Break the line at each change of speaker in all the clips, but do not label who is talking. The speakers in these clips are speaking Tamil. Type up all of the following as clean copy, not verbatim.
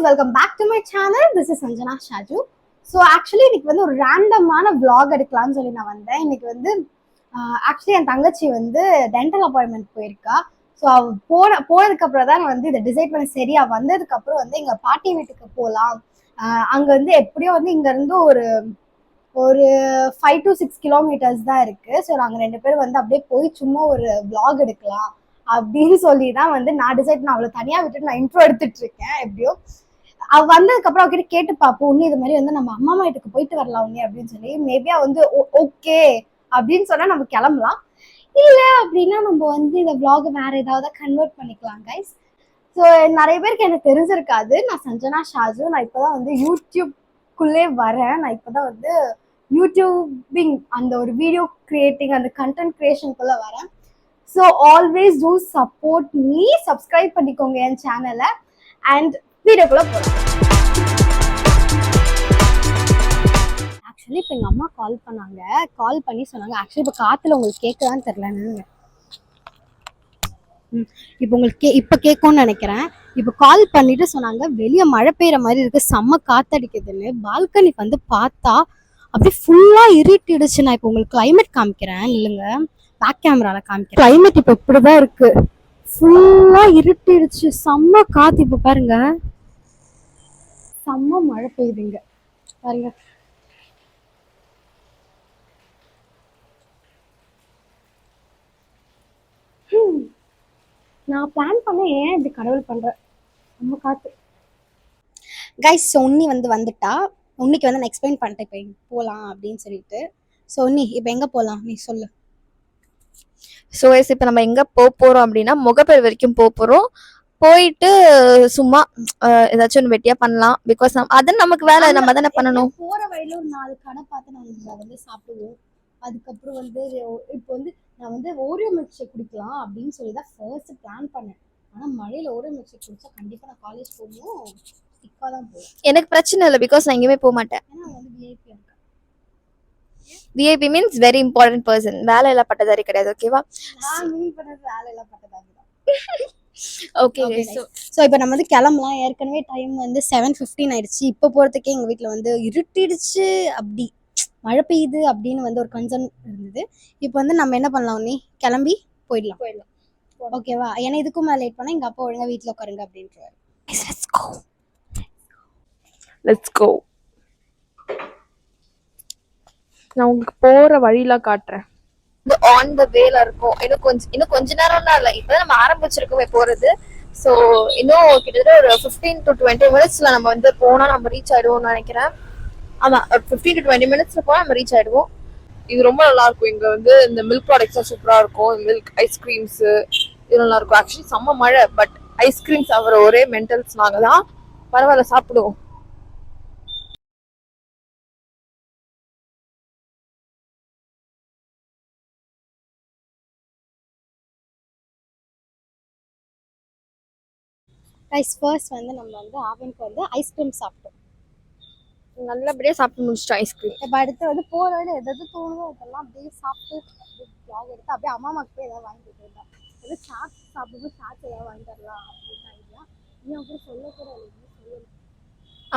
welcome back to my channel. This is Sanjana Shaju. So actually இன்னைக்கு வந்து ஒரு ரேண்டமான vlog எடுக்கலாம்னு சொல்லி நான் வந்தேன். இன்னைக்கு வந்து ஆக்சுவலி என் தங்கச்சி வந்து டென்டல் அப்பாயின்மெண்ட் போயிருக்கா. ஸோ அவ போனதுக்கு அப்புறம் தான் நான் வந்து இதை டிசைட் பண்ண சரியா வந்ததுக்கு அப்புறம் வந்து எங்க பாட்டி வீட்டுக்கு போகலாம். அங்க வந்து எப்படியோ வந்து இங்க இருந்து ஒரு 5 to 6 கிலோமீட்டர்ஸ் தான் இருக்கு. ஸோ நாங்க 2 பேரும் வந்து அப்படியே போய் சும்மா ஒரு vlog எடுக்கலாம் அப்படின்னு சொல்லி தான் வந்து நான் டிசைட் பண்ண அவளை தனியா விட்டுட்டு நான் இன்ட்ரோ எடுத்துட்டு இருக்கேன். எப்படியோ அவ வந்ததுக்கு அப்புறம் அவகிட்ட கேட்டு பார்ப்போம், உன்னி இது மாதிரி வந்து நம்ம அம்மா வீட்டுக்கு போயிட்டு வரலாம் உன்னி அப்படின்னு சொல்லி. மேபி வந்து ஓகே அப்படின்னு சொன்னா நம்ம கிளம்பலாம், இல்ல அப்படின்னா நம்ம வந்து இந்த vlog வேற ஏதாவது கன்வெர்ட் பண்ணிக்கலாம் கைஸ். ஸோ நிறைய பேருக்கு எனக்கு தெரிஞ்சிருக்காது, நான் சஞ்சனா ஷாஜு. நான் இப்போதான் வந்து யூடியூப்குள்ளே வரேன். நான் இப்போதான் வந்து யூடியூபிங் அந்த ஒரு வீடியோ கிரியேட்டிங் அந்த கண்டென்ட் கிரியேஷனுக்குள்ள வரேன். So always to support me, subscribe பண்ணிக்கோங்க என் சேனலை. அண்ட் வீடியோக்குள்ள போகலாம். ஆக்சுவலி இப்போ எங்கள் அம்மா கால் பண்ணாங்க. கால் பண்ணி சொன்னாங்க, ஆக்சுவலி இப்போ காற்றுல உங்களுக்கு கேட்குதான்னு தெரிலன்னு. இப்போ உங்களுக்கு இப்போ கேட்கும்னு நினைக்கிறேன். இப்போ கால் பண்ணிட்டு சொன்னாங்க வெளியே மழை பெய்யுற மாதிரி இருக்கு, செம்ம காத்தடிக்குதுன்னு. பால்கனிக்கு வந்து பார்த்தா அப்படியே ஃபுல்லா இருட்டிடுச்சு. நான் இப்போ உங்களுக்கு கிளைமேட் காமிக்கிறேன், இல்லைங்க பேக் கேமரால காமிக்கிறேன். கிளைமேட் இப்போ இப்படிதான் இருக்கு, ஃபுல்லா இருட்டிடுச்சு, செம்ம காத்து. இப்போ பாருங்க செம்ம மழை பெய்யுதுங்க பாருங்க. நான் பிளான் பண்ண ஏன் இப்படி கடவுள் பண்றேன், செம்ம காத்து கைஸ். ஸோ உன்னி வந்துட்டா. உன்னிக்கு வந்து நான் எக்ஸ்பிளைன் பண்ணிட்டேன் இப்போ போகலாம் அப்படின்னு சொல்லிட்டு. ஸோ உன்னி இப்போ எங்கே போகலாம் நீ சொல்லு.
ஸோ இப்போ நம்ம எங்கே போகிறோம் அப்படின்னா முகப்பேர் வரைக்கும் போகிறோம். போயிட்டு சும்மா ஏதாச்சும் ஒன்று வெட்டியா பண்ணலாம். பிகாஸ் அது நமக்கு வேலை, நம்ம தானே பண்ணணும்.
போகிற வழியில ஒரு 4 கடை பார்த்து நாங்கள் வந்து சாப்பிடுவோம். அதுக்கப்புறம் வந்து இப்போ வந்து நான் வந்து ஓரியோ மில்க் ஷேக் குடிக்கலாம் அப்படின்னு சொல்லி தான் ஃபர்ஸ்ட் பிளான் பண்ணேன். ஆனால் மழையில் ஓரியோ மில்க் ஷேக் குடிச்சா கண்டிப்பாக நான் காலேஜ் போகணும், ஸ்டிக்காக தான் போவேன்.
எனக்கு பிரச்சனை இல்லை, பிகாஸ் நான் எங்கேயுமே போக மாட்டேன்.
ஏன்னா வந்து விஐபி இருக்கேன்.
VIP means very important person, வேலை எல்லாம் பட்டதாரி கிடையாது, ஓகேவா?
நான் மீன் பண்ணது வேலை எல்லாம் பட்டதாரி தான்.
ஓகே.
ஸோ இப்போ நம்ம வந்து கிளம்பலாம். ஏற்கனவே டைம் வந்து 7:15 ஆயிடுச்சு. இப்போ போகிறதுக்கே எங்கள் வீட்டில் வந்து இருட்டிடுச்சு, அப்படி மழை பெய்யுது அப்படின்னு வந்து ஒரு கன்சர்ன் இருந்தது. இப்போ வந்து நம்ம என்ன பண்ணலாம், நீ கிளம்பி போயிடலாம் ஓகேவா? ஏன்னா இதுக்கும் மேலே லேட் பண்ணால் எங்கள் அப்பா ஒழுங்கா வீட்டில் உட்காருங்க அப்படின்றாரு.
Let's go. நான் உங்களுக்கு போற வழியில காட்டுறேன். ஆன் த வேல இருக்கும். இன்னும் கொஞ்ச நேரம்லாம் இல்லை, இப்பதான் நம்ம ஆரம்பிச்சிருக்கோமே போறது. ஸோ இன்னும் கிட்டத்தட்ட ஒரு 15 to 20 மினிட்ஸ்ல நம்ம வந்து போனா நம்ம ரீச் ஆயிடுவோம்னு நினைக்கிறேன். ஆமா, 15 to 20 மினிட்ஸ்ல போனா நம்ம ரீச் ஆயிடுவோம். இது ரொம்ப நல்லா இருக்கும். இங்க வந்து இந்த மில்க் ப்ராடக்ட்ஸ் சூப்பரா இருக்கும். மில்க் ஐஸ்கிரீம்ஸ் இது நல்லா இருக்கும். ஆக்சுவலி செம்ம மழை, பட் ஐஸ்கிரீம் சாப்பிட்ற ஒரே மென்டல்ஸ் நாங்க தான். பரவாயில்ல, சாப்பிடுவோம்.
கைஸ் ஃபர்ஸ்ட் வந்து நம்ம வந்து ஆவனுக்கு வந்து ஐஸ்கிரீம் சாப்பிட்டோம்,
நல்லபடியா சாப்பிட்டு முடிச்சிட்டோம் ஐஸ்கிரீம்.
இப்போ அடுத்து வந்து போகிற வழியில் எதாவது தோணுதோ அதெல்லாம் அப்படியே சாப்பிட்டு ப்ளாக் எடுத்து அப்படியே அம்மாவுக்கு போய் ஏதாவது வாங்கிட்டு இருந்தா ஏதோ சாப்பிட்டு சாப்பிடும்போது சாப்பிட்டு ஏதாவது வாங்கி தரலாம் அப்படின்னு ஐடியா. இன்னும் அப்புறம் சொல்லக்கூட சொல்லணும்.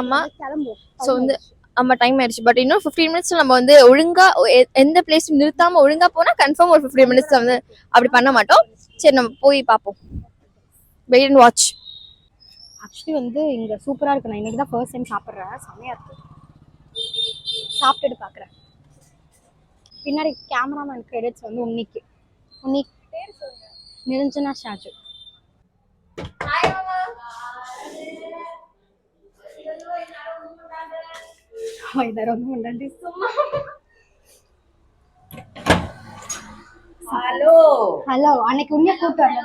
ஆமா,
கிளம்புவோம்.
ஸோ வந்து ஆமா டைம் ஆயிடுச்சு. பட் இன்னும் 15 மினிட்ஸ் நம்ம வந்து ஒழுங்கா எந்த பிளேஸும் நிறுத்தாம ஒழுங்கா போனா கன்ஃபார்ம் ஒரு 15 மினிட்ஸ் வந்து அப்படி பண்ண மாட்டோம். சரி, நம்ம போய் பார்ப்போம். Wait and watch.
ஆக்சுவலி வந்து இங்கே சூப்பராக இருக்கு. நான் இன்னைக்கு தான் ஃபர்ஸ்ட் டைம் சாப்பிட்றேன், செம்மையாக இருக்கு. சாப்பிட்டுட்டு பார்க்குறேன். பின்னாடி கேமராமேன் கிரெடிட்ஸ் வந்து உன்னிக்கு. நிரஞ்சனா ஷாஜு.
ஹலோ
ஹலோ, அன்னைக்கு உன்னைய கூப்பிட்டு வரல.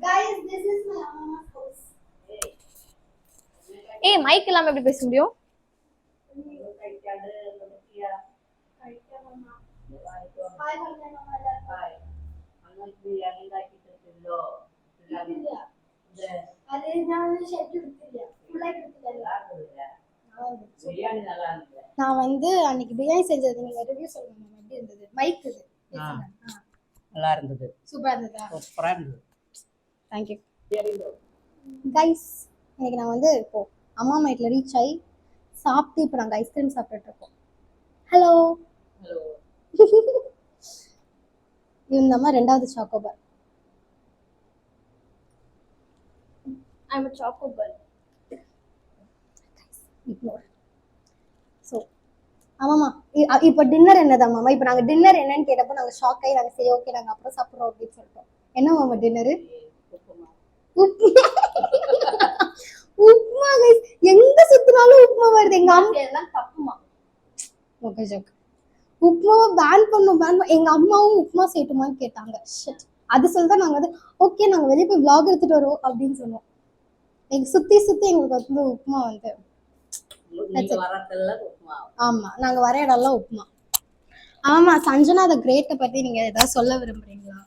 Guys, this is my mama's house.
ஏய், மைக் இல்லாம எப்படி பேச முடியும்?
நான் வந்து அன்னைக்கு பிரியாணி செஞ்சது நீங்க ரிவ்யூ சொல்லுங்க, எப்படி இருந்தது? மைக் இது.
நல்லா இருந்தது,
சூப்பரா இருந்ததா?
சூப்பரா இருந்தது.
Thank you guys. இன்னைக்கு நான் வந்து இப்போ அம்மா வீட்டில் ரீச் ஆகி சாப்பிட்டு இப்போ நாங்கள் ஐஸ்கிரீம் சாப்பிட்டுட்டு இருக்கோம். ஹலோ.
ஹலோ.
இந்த மாதிரி 2வது chocobar.
I'm a choco ball.
Ignore. So ஆமாம்மா, இப்போ டின்னர் என்னதான் மாமா? இப்போ நாங்கள் டின்னர் என்னன்னு கேட்டப்போ நாங்கள் ஷாக் ஆகி நாங்கள் சரி ஓகே நாங்கள் அப்புறம் சாப்பிட்றோம் அப்படின்னு சொல்லிட்டோம். என்ன மாமா டின்னரு? உப்புமா கைஸ். எங்க சுத்தினாலும் உப்புமா வருது. எங்க அம்மா
எல்லாம் தப்புமா.
Okay joke. உப்புமாவை பேன் பண்ணும். எங்க அம்மாவும் உப்புமா செய்யட்டுமான்னு கேட்டாங்க. ஷிட். அது சொல்லிதான் நாங்க வந்து ஓகே நாங்க வெளியே போய் vlog எடுத்துட்டு வருவோம் அப்படின்னு சொன்னோம். எங்க சுத்தி எங்களுக்கு வந்து உப்புமா வந்து ஆமா நாங்க வர இடம்லாம் உப்புமா. ஆமா சஞ்சனா த கிரேட்டை பத்தி நீங்க ஏதாவது சொல்ல விரும்புறீங்களா?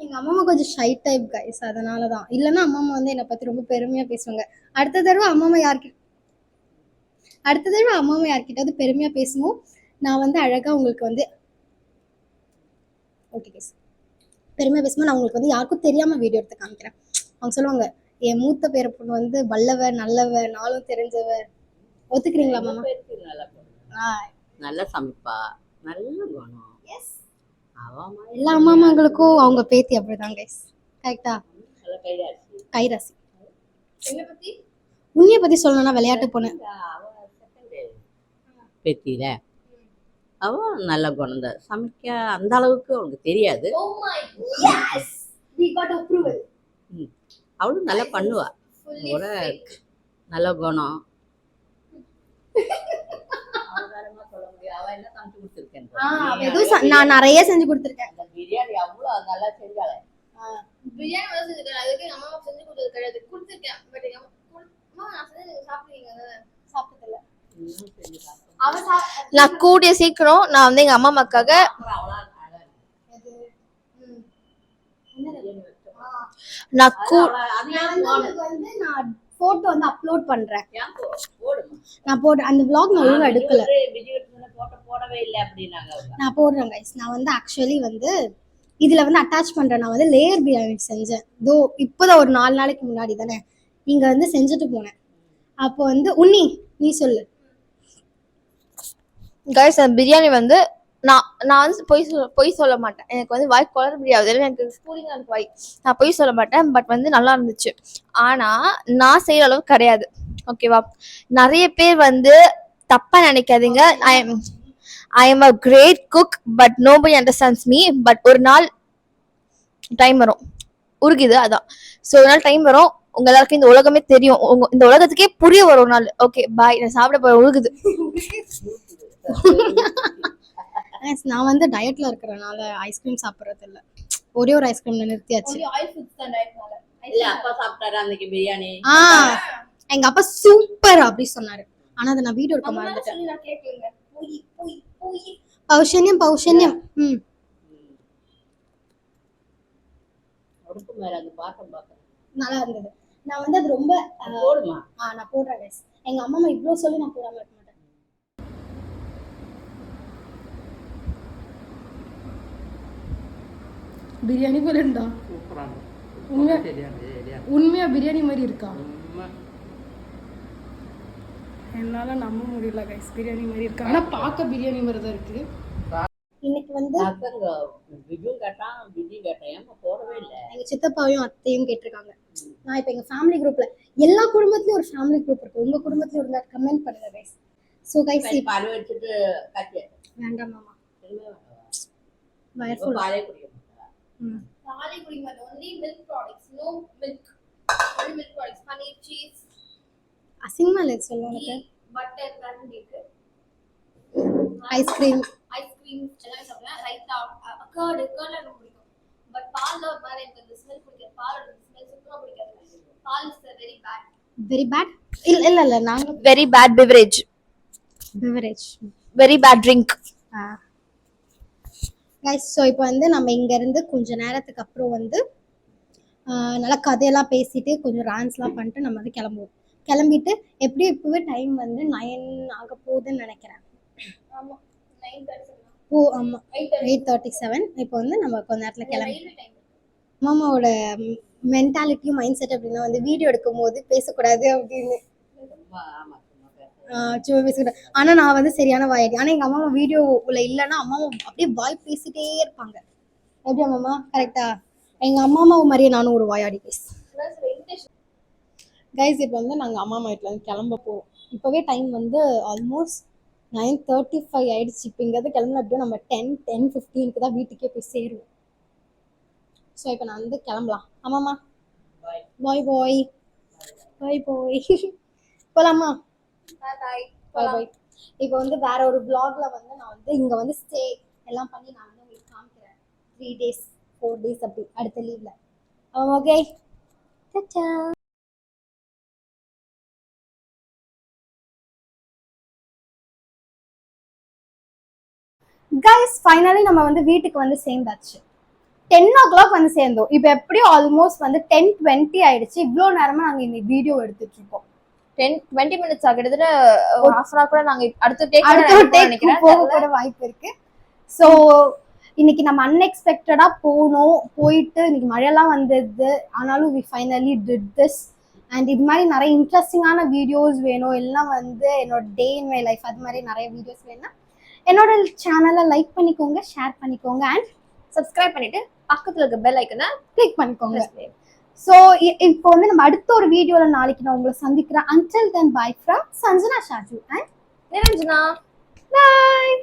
எங்க அம்மா கொஞ்சம் ஷை டைப் கைஸ், அதனாலதான். இல்லைன்னா அம்மா வந்து என்னை பத்தி ரொம்ப பெருமையா பேசுவாங்க. அடுத்த தடவை அம்மா யார்கிட்டயாவது பெருமையா பேசணும். நான் வந்து அழகா உங்களுக்கு வந்து ஓகே கைஸ் பெருமையா பேசும்போது நான் உங்களுக்கு வந்து யாருக்கும் தெரியாம வீடியோ எடுத்து காமிக்கிறேன். அவங்க சொல்லுவாங்க என் மூத்த பேர பொண்ணு வந்து வல்லவ நல்லவ நாளும் தெரிஞ்சவ. ஒத்துக்கிறீங்களா மாமா?
நல்லா சமைப்பா, நல்ல குணம்.
எல்லா அம்மாமாங்களுக்கும் அவங்க பேத்தி அப்படிதான் கைஸ். கரெக்டா? கைராசி. உன்னைய பத்தி சொல்லணும்னா விளையாட்டு பொண்ணு
பேத்தியில அவ நல்ல குணம் தான். சமைக்க அந்த அளவுக்கு அவளுக்கு தெரியாது. அவளும் நல்லா பண்ணுவா, கூட நல்ல குணம்.
நான் நிறைய செஞ்சு கொடுத்துருக்கேன்.
பிரியாணி அவ்வளவு நல்லா செஞ்சாலே.
பிரியாணி வந்து செஞ்சிருக்கேன், அதுக்கு எங்க அம்மா செஞ்சு கொடுத்தது கிடையாது. கொடுத்துருக்கேன் பட் எங்க அம்மா நான் செஞ்சு நீங்க சாப்பிடுவீங்க சாப்பிட்டதில்ல. நான் கூடிய சீக்கிரம் நான் வந்து எங்க அம்மா அம்மாக்காக நான்
போட்டோ வந்து அப்லோட் பண்றேன். நான் போடுறேன் அந்த vlog நான் ஒழுங்கா எடுக்கல. நான் போடுறேன் கைஸ். நான் வந்து ஆக்சுவலி வந்து இதுல வந்து அட்டாச் பண்றேன். நான் வந்து லேயர் பிரியாணி செஞ்சேன். தோ இப்போதான் ஒரு 4 நாளைக்கு முன்னாடி தானே இங்க வந்து செஞ்சுட்டு போனேன். அப்போ வந்து உன்னி நீ சொல்லு
கைஸ். பிரியாணி வந்து நான் வந்து பொய் சொல்ல மாட்டேன். எனக்கு வந்து வாய் குளற முடியாது, எனக்கு ஸ்கூலிங் அந்த வாய். நான் பொய் சொல்ல மாட்டேன். பட் வந்து நல்லா இருந்துச்சு. ஆனா நான் செய்யற அளவுக்கு கிடையாது. ஓகேவா? நிறைய பேர் வந்து தப்பா நினைக்காதீங்க. I am a great cook but nobody understands me. But ஒரு நாள் டைம் வரும், உருகுது அதான். ஸோ ஒரு நாள் டைம் வரும், உங்க எல்லாருக்கும் இந்த உலகமே தெரியும், இந்த உலகத்துக்கே புரிய வரும் ஒரு நாள். ஓகே பாய், நான் சாப்பிட போறேன். உருகுது.
நான் வந்து டயட்ல இருக்கிறனால ஐஸ்கிரீம் சாப்பிடுறது இல்ல. ஒரே ஒரு ஐஸ்கிரீம்ல நிறுத்தியாச்சு.
அப்பா சாப்பிட்டாரு அன்னைக்கு பிரியாணி.
எங்க அப்பா சூப்பர் அப்படி சொன்னாரு. ஆனா அதை நான் வீடியோ எடுக்க மறந்துட்டேன். பௌஷன்யம். நல்லா இருந்தது. நான் வந்து அது ரொம்ப நான் போடுறேன் கைஸ். எங்க அம்மா இவ்வளவு சொல்லி நான் போடாம இருக்க மாட்டேன். பிரியாணி போல இருந்தா உண்மையா பிரியாணி மாதிரி இருக்கா? என்னால நம்ப முடியல கைஸ், பிரியாணி மாதிரி இருக்கு. ஆனா பார்க்க பிரியாணி மாதிரி தான் இருக்கு. இன்னைக்கு வந்து
போடவே இல்லை.
எங்க சித்தப்பாவையும் அத்தையும் கேட்டிருக்காங்க. நான் இப்ப எங்க ஃபேமிலி குரூப்ல எல்லா குடும்பத்திலயும் ஒரு ஃபேமிலி குரூப் இருக்கு. உங்க குடும்பத்திலயும் இருந்தா கமெண்ட் பண்ணுங்க கைஸ். சோ கைஸ் வேண்டாம் மாமா, வயர்ஃபுல்
பாலே குடிக்க மாட்டேன். only milk products, no milk, only milk products, paneer, cheese.
அசிங்கமா இல்லை சொல்லுங்க.
பட்டர், கரண்டிக்கு,
ஐஸ்கிரீம்
எல்லாமே சாப்பிடுவேன். ரைத்தா, கர்ட் ரொம்ப பிடிக்கும். பட் பால்ல ஒரு மாதிரி எனக்கு அந்த ஸ்மெல் பிடிக்காது. பாலோட ஸ்மெல் சுத்தமா பிடிக்காது. Paal is very bad. இல்ல நாங்க very bad beverage very bad drink.
Guys so இப்போ வந்து நம்ம இங்கேருந்து கொஞ்சம் நேரத்துக்கு அப்புறம் வந்து நல்லா கதையெல்லாம் பேசிட்டு கொஞ்சம் டான்ஸ்லாம் பண்ணிட்டு நம்ம வந்து கிளம்பிட்டு எப்படியும் இப்போவே டைம் வந்து 9 ஆக போகுதுன்னு நினைக்கிறேன்.
ஆமா 9:37
ஓ ஆமா 8:37. இப்போ வந்து நம்ம கொஞ்ச நேரத்துல கிளம்பி மாமாவோட மென்டாலிட்டியும் மைண்ட் செட் அப்படின்னா வந்து வீடியோ எடுக்கும் போது பேசக்கூடாது அப்படின்னு சும்மா பேசக்கூடாது. ஆனா நான் வந்து சரியான வாயாடி. ஆனா எங்க அம்மா வீடியோல இல்லைன்னா அம்மாவும் அப்படியே வாய் பேசிட்டே இருப்பாங்க. எப்படி அம்மா கரெக்டா? எங்க அம்மா மாதிரியே நானும் ஒரு வாயாடி பேச. கைஸ் இப்போ வந்து நாங்கள் அம்மா வீட்டில் வந்து கிளம்ப போவோம். இப்போவே டைம் வந்து ஆல்மோஸ்ட் 9:35 ஆயிடுச்சு. இப்போ இங்கேருந்து கிளம்புனா அப்படியே நம்ம 10:15 தான் வீட்டுக்கே போய் சேருவோம். ஸோ இப்போ நான் வந்து கிளம்பலாம். ஆமாம்மா பாய் பாய் பாய் பாய் போகலாமா?
பாய்
பாய் பாய். இப்போ வந்து வேற ஒரு vlogல வந்து நான் வந்து இங்கே வந்து ஸ்டே எல்லாம் பண்ணி நான் வந்து உங்களுக்கு காமிக்கிறேன். 3 days 4 days அப்படி அடுத்த லீவ்ல. ஓகே டச்சா. கைஸ் ஃபைனலி நம்ம வந்து வீட்டுக்கு வந்து சேர்ந்தாச்சு. 10 o'clock வந்து சேர்ந்தோம். இப்போ எப்படியும் ஆல்மோஸ்ட் வந்து 10:20 ஆயிடுச்சு. இவ்வளோ நேரமா நாங்கள் இந்த வீடியோ எடுத்துட்டு இருக்கோம்.
10-20 மினிட்ஸ் கிட்டத்தட்ட half an hour கூட நாங்க அடுத்த டேக்
நினைக்கிறேன் போக கூட வாய்ப்பு இருக்கு. ஸோ இன்னைக்கு நம்ம அன்எக்ஸ்பெக்டடா போயிட்டு இன்னைக்கு மழையெல்லாம் வந்தது. ஆனாலும் we finally did this. And இது மாதிரி நிறைய இன்ட்ரெஸ்டிங்கான வீடியோஸ் வேணும், எல்லாம் வந்து என்னோட டே இன் மை லைஃப் அது மாதிரி நிறைய வீடியோஸ் வேணும். என்னோட சேனலை லைக் பண்ணிக்கோங்க, ஷேர் பண்ணிக்கோங்க அண்ட்
சப்ஸ்கிரைப் பண்ணிட்டு பக்கத்துல இருக்க பெல் ஐக்கனை
கிளிக் பண்ணிக்கோங்க. ஸோ இப்போ வந்து நம்ம அடுத்த ஒரு வீடியோல நாளைக்கு நான் உங்களை சந்திக்கிறேன். until then bye from Sanjana Shaju and
Niranjana.
bye.